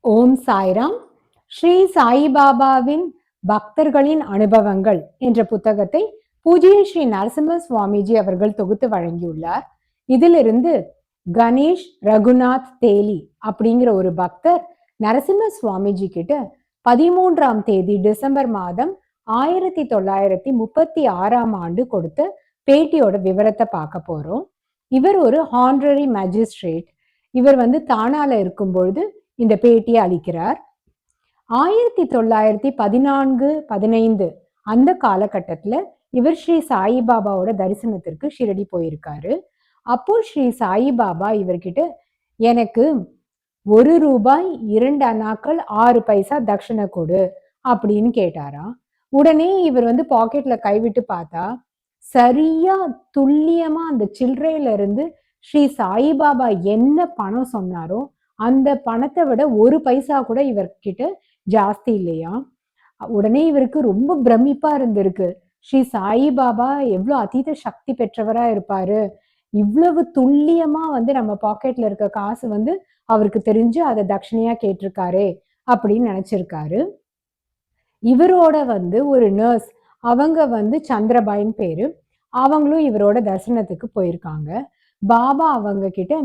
ஓம் சாய்ராம். ஸ்ரீ சாயிபாபாவின் பக்தர்களின் அனுபவங்கள் என்ற புத்தகத்தை பூஜ்ய ஸ்ரீ நரசிம்ம சுவாமிஜி அவர்கள் தொகுத்து வழங்கியுள்ளார். இதிலிருந்து கணேஷ் ரகுநாத் தேலி அப்படிங்கிற ஒரு பக்தர் நரசிம்ம சுவாமிஜி கிட்ட 13ஆம் தேதி டிசம்பர் மாதம் 1936 கொடுத்த பேட்டியோட விவரத்தை பார்க்க போறோம். இவர் ஒரு ஹானரரி மேஜிஸ்ட்ரேட். இவர் தானால இருக்கும் பொழுது இந்த பேட்டியை அளிக்கிறார். 1914-15 அந்த காலகட்டத்துல இவர் ஸ்ரீ சாயிபாபாவோட தரிசனத்திற்கு ஷிரடி போயிருக்காரு. அப்போ ஸ்ரீ சாயிபாபா இவர்கிட்ட எனக்கு 1 ரூபாய் 2 அணாக்கள் 6 பைசா தட்சணை கொடு அப்படின்னு கேட்டாராம். உடனே இவர் பாக்கெட்ல கைவிட்டு பார்த்தா சரியா துல்லியமா அந்த சில்லறையில இருந்து ஸ்ரீ சாயிபாபா என்ன பணம் சொன்னாரோ அந்த பணத்தை விட 1 பைசா கூட இவர்கிட்ட ஜாஸ்தி இல்லையா. உடனே இவருக்கு ரொம்ப பிரமிப்பா இருந்திருக்கு. ஸ்ரீ சாயிபாபா எவ்வளவு அதீத சக்தி பெற்றவரா இருப்பாரு, இவ்வளவு துல்லியமா நம்ம பாக்கெட்ல இருக்க காசு அவருக்கு தெரிஞ்சு அதை தட்சணையா கேட்டிருக்காரே அப்படின்னு நினைச்சிருக்காரு. இவரோட ஒரு நர்ஸ், அவங்க சந்திரபாயின் பேரு, அவங்களும் இவரோட தரிசனத்துக்கு போயிருக்காங்க. பாபா அவங்க கிட்ட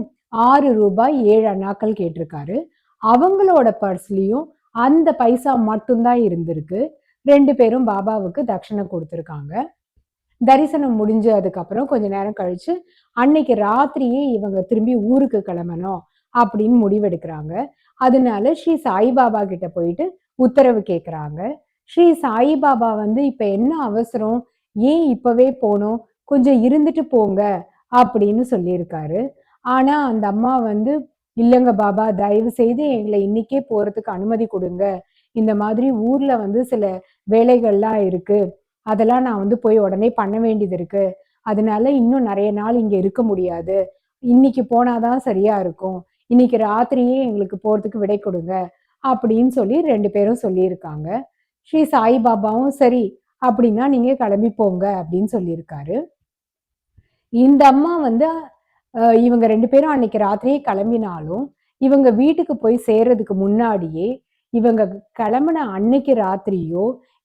6 ரூபாய் 7 அணாக்கள் கேட்டிருக்காரு. அவங்களோட பர்ஸ்லயும் அந்த பைசா மட்டும்தான் இருந்திருக்கு. 2 பேரும் பாபாவுக்கு தட்சணை கொடுத்திருக்காங்க. தரிசனம் முடிஞ்சு அதுக்கப்புறம் கொஞ்ச நேரம் கழிச்சு அன்னைக்கு ராத்திரியே இவங்க திரும்பி ஊருக்கு கிளம்பணும் அப்படின்னு முடிவெடுக்கிறாங்க. அதனால ஸ்ரீ சாயிபாபா கிட்ட போயிட்டு உத்தரவு கேட்கிறாங்க. ஸ்ரீ சாயிபாபா இப்ப என்ன அவசரம், ஏன் இப்பவே போனோம், கொஞ்சம் இருந்துட்டு போங்க அப்படின்னு சொல்லியிருக்காரு. ஆனா அந்த அம்மா இல்லைங்க பாபா, தயவு செய்து எங்களை இன்னைக்கே போறதுக்கு அனுமதி கொடுங்க, இந்த மாதிரி ஊர்ல சில வேலைகள்லாம் இருக்கு, அதெல்லாம் நான் போய் உடனே பண்ண வேண்டியது இருக்கு, அதனால இன்னும் நிறைய நாள் இங்க இருக்க முடியாது, இன்னைக்கு போனாதான் சரியா இருக்கும், இன்னைக்கு ராத்திரியே எங்களுக்கு போறதுக்கு விடை கொடுங்க அப்படின்னு சொல்லி 2 பேரும் சொல்லியிருக்காங்க. ஸ்ரீ சாயிபாபாவும் சரி அப்படின்னா நீங்க கிளம்பி போங்க அப்படின்னு சொல்லியிருக்காரு. இந்த அம்மா இவங்க 2 பேரும் அன்னைக்கு ராத்திரியே கிளம்பினாலும் இவங்க வீட்டுக்கு போய் சேர்றதுக்கு முன்னாடியே இவங்க கிளம்பின அன்னைக்கு ராத்திரியோ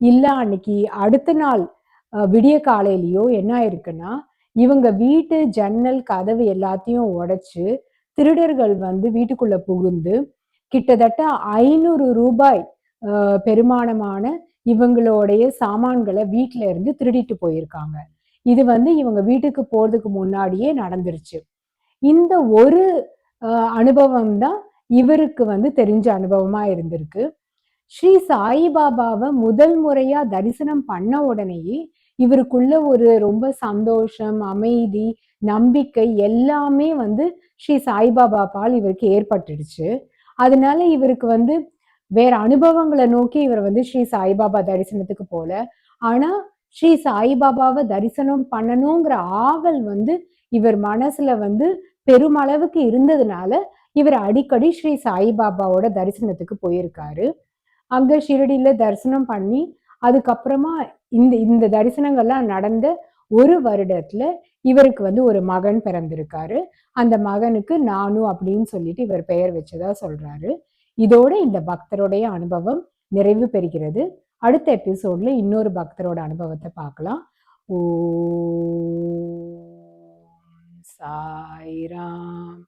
இல்ல அன்னைக்கு அடுத்த நாள் விடிய காலையிலயோ என்ன ஆயிருக்குன்னா, இவங்க வீட்டு ஜன்னல் கதவு எல்லாத்தையும் உடைச்சு திருடர்கள் வீட்டுக்குள்ள புகுந்து கிட்டத்தட்ட 500 ரூபாய் பெருமானமான இவங்களுடைய சாமான்களை வீட்டுல இருந்து திருடிட்டு போயிருக்காங்க. இது இவங்க வீட்டுக்கு போறதுக்கு முன்னாடியே நடந்துருச்சு. இந்த ஒரு அனுபவம் தான் இவருக்கு தெரிஞ்ச அனுபவமா இருந்திருக்கு. ஸ்ரீ சாயிபாபாவை முதல் முறையா தரிசனம் பண்ண உடனேயே இவருக்குள்ள ஒரு ரொம்ப சந்தோஷம், அமைதி, நம்பிக்கை எல்லாமே ஸ்ரீ சாயிபாபா பால் இவருக்கு ஏற்பட்டுடுச்சு. அதனால இவருக்கு வேற அனுபவங்களை நோக்கி இவர் ஸ்ரீ சாயிபாபா தரிசனத்துக்கு போல. ஆனா ஸ்ரீ சாயிபாபாவை தரிசனம் பண்ணணுங்கிற ஆவல் இவர் மனசுல பெருமளவுக்கு இருந்ததுனால இவர் அடிக்கடி ஸ்ரீ சாயிபாபாவோட தரிசனத்துக்கு போயிருக்காரு. அங்க ஷிரடியில தரிசனம் பண்ணி அதுக்கப்புறமா இந்த இந்த தரிசனங்கள்லாம் நடந்த 1 வருடத்துல இவருக்கு ஒரு மகன் பிறந்திருக்காரு. அந்த மகனுக்கு நானு அப்படின்னு சொல்லிட்டு இவர் பெயர் வச்சதா சொல்றாரு. இதோட இந்த பக்தருடைய அனுபவம் நிறைவு பெறுகிறது. அடுத்த எபிசோட்ல இன்னொரு பக்தரோட அனுபவத்தை பார்க்கலாம். ஓம் சாய்ராம்.